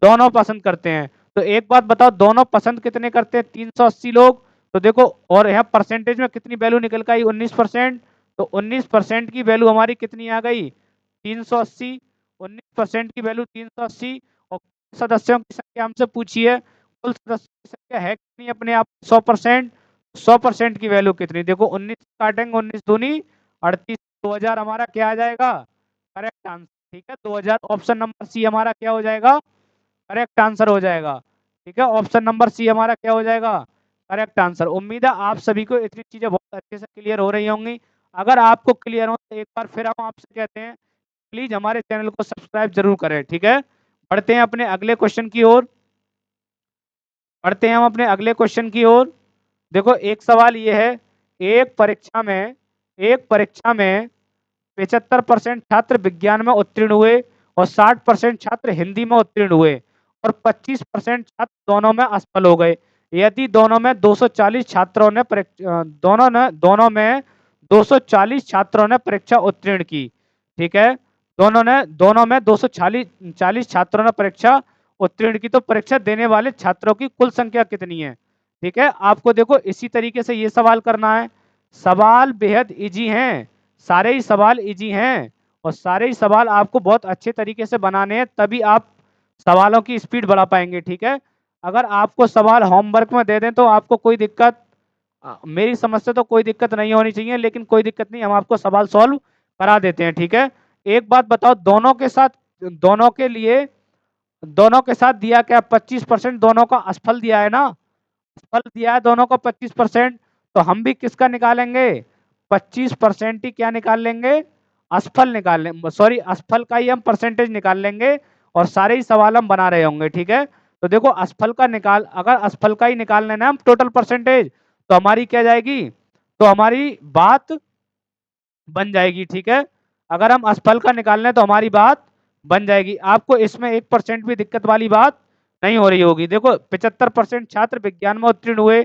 दोनों पसंद करते हैं। तो एक बात बताओ दोनों पसंद कितने करते हैं 380 लोग। तो देखो और यहाँ परसेंटेज में कितनी वैल्यू निकल के आई 19%। तो 19% की वैल्यू हमारी कितनी आ गई 380, 19% की वैल्यू 380। और सदस्यों की संख्या हमसे पूछी है, कुल सदस्यों की संख्या है कितनी अपने आप 100%। 100% की वैल्यू कितनी, देखो 19 काटेंगे 19 दूनी 38, 2000 हमारा क्या आ जाएगा करेक्ट आंसर। ठीक है, 2000 ऑप्शन नंबर सी हमारा क्या हो जाएगा करेक्ट आंसर हो जाएगा। ठीक है, ऑप्शन नंबर सी हमारा क्या हो जाएगा करेक्ट आंसर। उम्मीद है आप सभी को इतनी चीजें बहुत अच्छे से क्लियर हो रही होंगी। अगर आपको क्लियर हो तो एक बार फिर हम आपसे कहते हैं प्लीज हमारे चैनल को सब्सक्राइब जरूर करें। ठीक है, बढ़ते हैं अपने अगले क्वेश्चन की ओर, बढ़ते हैं हम अपने अगले क्वेश्चन की ओर। देखो एक सवाल ये है, एक परीक्षा में एक परीक्षा में 75% छात्र विज्ञान में उत्तीर्ण हुए और 60% छात्र हिंदी में उत्तीर्ण हुए और 25% छात्र दोनों में असफल हो गए। यदि दोनों में 240 छात्रों ने दोनों में 240 छात्रों ने परीक्षा उत्तीर्ण की। ठीक है, दोनों में 240 छात्रों ने परीक्षा उत्तीर्ण की, तो परीक्षा देने वाले छात्रों की कुल संख्या कितनी है। ठीक है, आपको देखो इसी तरीके से ये सवाल करना है। सवाल बेहद इजी हैं, सारे ही सवाल इजी हैं और सारे ही सवाल आपको बहुत अच्छे तरीके से बनाने हैं, तभी आप सवालों की स्पीड बढ़ा पाएंगे। ठीक है, अगर आपको सवाल होमवर्क में दे दें तो आपको कोई दिक्कत, मेरी समझ से तो कोई दिक्कत नहीं होनी चाहिए, लेकिन कोई दिक्कत नहीं, हम आपको सवाल सॉल्व करा देते हैं। ठीक है, एक बात बताओ दोनों के साथ दिया क्या 25% दोनों का असफल दिया है ना, असफल दिया है दोनों को 25%। तो हम भी किसका निकालेंगे 25% ही क्या निकाल लेंगे असफल निकाल लेंगे, सॉरी असफल का ही हम परसेंटेज निकाल लेंगे और सारे ही सवाल हम बना रहे होंगे। ठीक है, तो देखो असफल का निकाल, अगर असफल का ही निकाल लेना है हम टोटल परसेंटेज तो हमारी क्या जाएगी, तो हमारी बात बन जाएगी। ठीक है, अगर हम असफल का निकाल लें तो हमारी बात बन जाएगी। आपको इसमें 1% भी दिक्कत वाली बात नहीं हो रही होगी। देखो 75% छात्र विज्ञान में उत्तीर्ण हुए।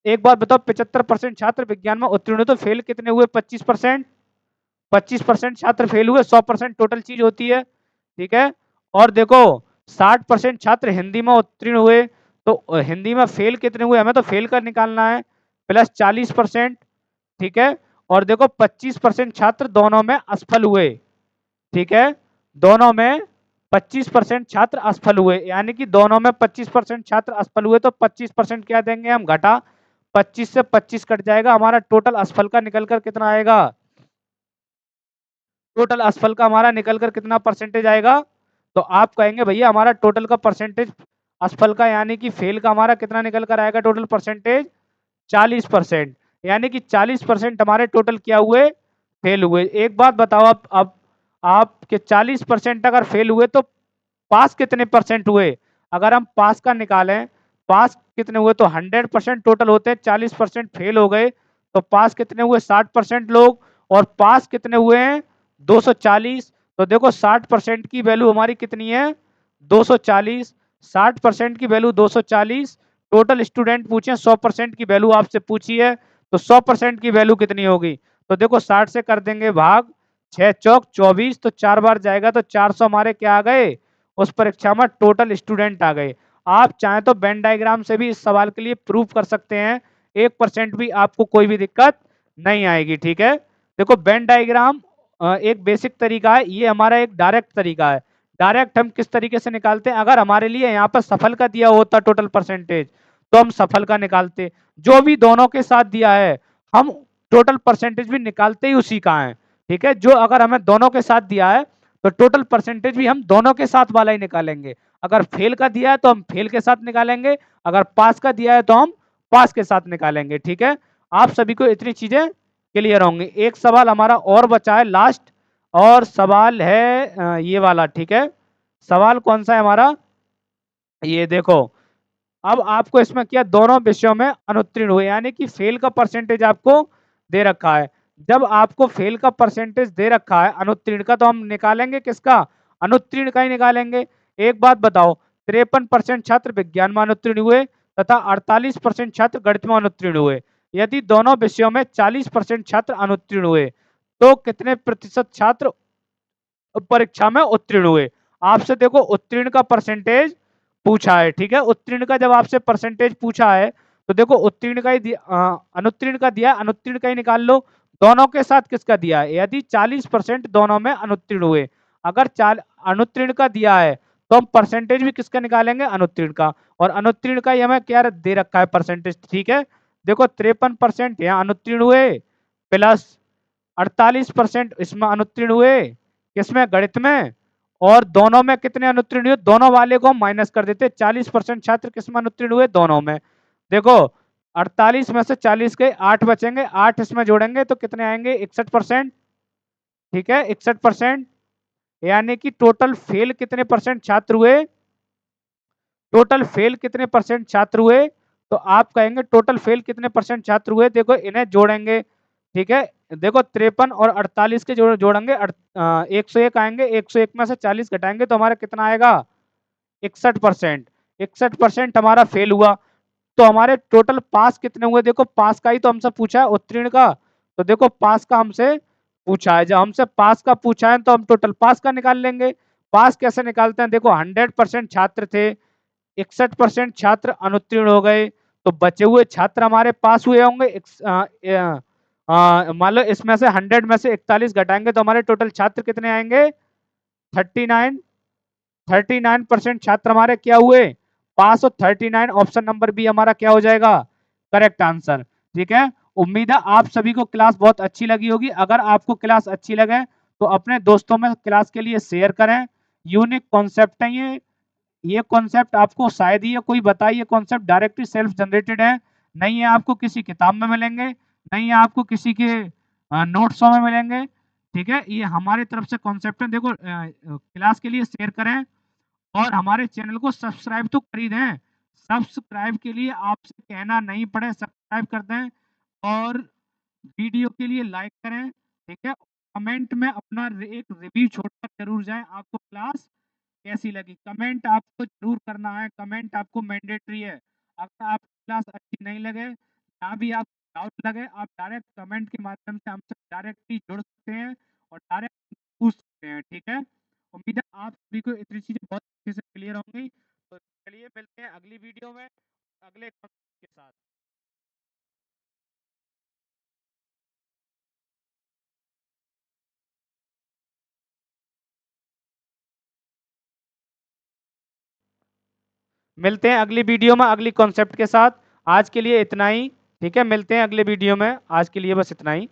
एक बात बताओ, 75% छात्र विज्ञान में उत्तीर्ण हुए तो फेल कितने हुए, 25%। 25% छात्र फेल हुए, 100% टोटल चीज होती है। ठीक है, और देखो 60% छात्र हिंदी में उत्तीर्ण हुए, तो हिंदी में फेल कितने हुए, हमें तो फेल का निकालना है, प्लस 40%। ठीक है, और देखो 25% छात्र दोनों में असफल हुए। ठीक है, दोनों में 25% छात्र असफल हुए, यानी कि दोनों में 25% छात्र असफल हुए, तो 25% क्या देंगे हम, घटा। 25 से 25 कट जाएगा, हमारा टोटल असफल का निकलकर कितना आएगा, टोटल असफल का हमारा निकलकर कितना परसेंटेज आएगा। तो आप कहेंगे भैया हमारा टोटल का परसेंटेज असफल का यानी कि फेल का हमारा कितना निकल कर आएगा, टोटल परसेंटेज 40%। यानी कि 40% हमारे टोटल क्या हुए, फेल हुए। एक बात बताओ, अब आपके 40% अगर फेल हुए तो पास कितने परसेंट हुए। अगर हम पास का निकालें, पास कितने हुए, तो 100% टोटल होते हैं, 40% फेल हो गए, तो पास कितने हुए, 60% लोग। और पास कितने हुए हैं, 240। तो देखो 60% की वैल्यू हमारी कितनी है, 240। 60% की वैल्यू 240। टोटल स्टूडेंट पूछे, 100% की वैल्यू आपसे पूछी है, तो 100% की वैल्यू कितनी होगी। तो देखो 60 से कर देंगे भाग, 6 चौक 24, तो 4 बार जाएगा, तो 400 हमारे क्या आ गए, उस परीक्षा में टोटल स्टूडेंट आ गए। आप चाहें तो वेन डायग्राम से भी इस सवाल के लिए प्रूफ कर सकते हैं, 1% भी आपको कोई भी दिक्कत नहीं आएगी। ठीक है, देखो वेन डायग्राम एक बेसिक तरीका है, ये हमारा एक डायरेक्ट तरीका है। डायरेक्ट हम किस तरीके से निकालते हैं, अगर हमारे लिए यहाँ पर सफल का दिया होता टोटल परसेंटेज, तो हम सफल का निकालते। जो भी दोनों के साथ दिया है, हम टोटल परसेंटेज भी निकालते ही उसी का है। ठीक है, जो अगर हमें दोनों के साथ दिया है तो टोटल परसेंटेज भी हम दोनों के साथ वाला ही निकालेंगे। अगर फेल का दिया है तो हम फेल के साथ निकालेंगे, अगर पास का दिया है तो हम पास के साथ निकालेंगे। ठीक है, आप सभी को इतनी चीजें क्लियर होंगी। एक सवाल हमारा और बचा है लास्ट, और सवाल है ये वाला। ठीक है, सवाल कौन सा है हमारा, ये देखो। अब आपको इसमें क्या, दोनों विषयों में अनुत्तीर्ण हुए, यानी कि फेल का परसेंटेज आपको दे रखा है। जब आपको फेल का परसेंटेज दे रखा है अनुत्तीर्ण का, तो हम निकालेंगे किसका, अनुत्तीर्ण का ही निकालेंगे। एक बात बताओ, 53% छात्र विज्ञान में अनुत्तीर्ण हुए तथा 48% छात्र गणित में अनुत्तीर्ण हुए। यदि दोनों विषयों में 40% छात्र अनुत्तीर्ण हुए, तो कितने प्रतिशत छात्र परीक्षा में उत्तीर्ण हुए। आपसे देखो उत्तीर्ण का परसेंटेज पूछा है। ठीक है, उत्तीर्ण का जब आपसे परसेंटेज पूछा है, तो देखो उत्तीर्ण का ही अनुत्तीर्ण का दिया, अनुत्तीर्ण का ही निकाल लो। दोनों के साथ किसका दिया है, यदि 40% दोनों में अनुत्तीर्ण हुए, अगर अनुत्तीर्ण का दिया है तो हम परसेंटेज भी किसका निकालेंगे, अनुत्तीर्ण का। और अनुत्तीर्ण का ही हमें क्या दे रखा है परसेंटेज। ठीक है, देखो 53% यहाँ अनुत्तीर्ण हुए, प्लस 48% इसमें अनुत्तीर्ण हुए, किसमें, गणित में। और दोनों में कितने अनुत्तीर्ण हुए, दोनों वाले को हम माइनस कर देते, 40% छात्र किसमें अनुत्तीर्ण हुए, दोनों में। देखो 48 में से 40 गए, 8 बचेंगे, 8 इसमें जोड़ेंगे तो कितने आएंगे, 61%। ठीक है, 61%। यानी कि टोटल फेल कितने परसेंट छात्र हुए, टोटल फेल कितने परसेंट छात्र हुए, तो आप कहेंगे टोटल फेल कितने परसेंट छात्र हुए, देखो इन्हें जोड़ेंगे। ठीक है, देखो 53 और 48 के जोड़ेंगे, 101 आएंगे, 101 में से 40 घटाएंगे तो हमारा कितना आएगा, 61%। 61% हमारा फेल हुआ, तो हमारे टोटल पास कितने हुए, देखो पास का ही तो हमसे पूछा है, उत्तीर्ण का। तो देखो पास का हमसे पूछा है, जब हमसे पास का पूछा है तो हम टोटल पास का निकाल लेंगे। पास कैसे निकालते हैं, देखो 100% छात्र थे, 61% छात्र अनुत्तीर्ण हो गए, तो बचे हुए छात्र हमारे पास हुए होंगे। मान लो इसमें से 100 में से 41 घटाएंगे तो हमारे टोटल छात्र कितने आएंगे, 39। 39% छात्र हमारे क्या हुए, पास। और 39 ऑप्शन नंबर बी हमारा क्या हो जाएगा, करेक्ट आंसर। ठीक है, उम्मीद है आप सभी को क्लास बहुत अच्छी लगी होगी। अगर आपको क्लास अच्छी लगे तो अपने दोस्तों में क्लास के लिए शेयर करें। यूनिक कॉन्सेप्ट है ये कॉन्सेप्ट आपको शायद ही कोई बताइए, कॉन्सेप्ट डायरेक्टली सेल्फ जनरेटेड है, नहीं है आपको किसी किताब में मिलेंगे, नहीं है आपको किसी के नोट्सों में मिलेंगे। ठीक है, ये हमारे तरफ से कॉन्सेप्ट है। देखो क्लास के लिए शेयर करें और हमारे चैनल को सब्सक्राइब तो कर ही दें, सब्सक्राइब के लिए आपसे कहना नहीं पड़े, सब्सक्राइब कर दें और वीडियो के लिए लाइक करें, ठीक है? कमेंट में अपना एक रिव्यू छोड़कर जरूर जाएं, आपको क्लास कैसी लगी। कमेंट आपको जरूर करना है, कमेंट आपको मैंडेटरी है। अगर आपको क्लास अच्छी नहीं लगे, जहाँ भी आप डाउट लगे, आप डायरेक्ट कमेंट के माध्यम से हमसे डायरेक्टली जुड़ सकते हैं और डायरेक्ट पूछ सकते हैं, ठीक है? उम्मीद है आप सभी को इतनी चीजें बहुत अच्छे से क्लियर होंगी। तो चलिए मिलते हैं अगली वीडियो में अगले concept के साथ। मिलते हैं अगली वीडियो में अगली कॉन्सेप्ट के साथ। आज के लिए इतना ही, ठीक है? मिलते हैं अगले वीडियो में, आज के लिए बस इतना ही।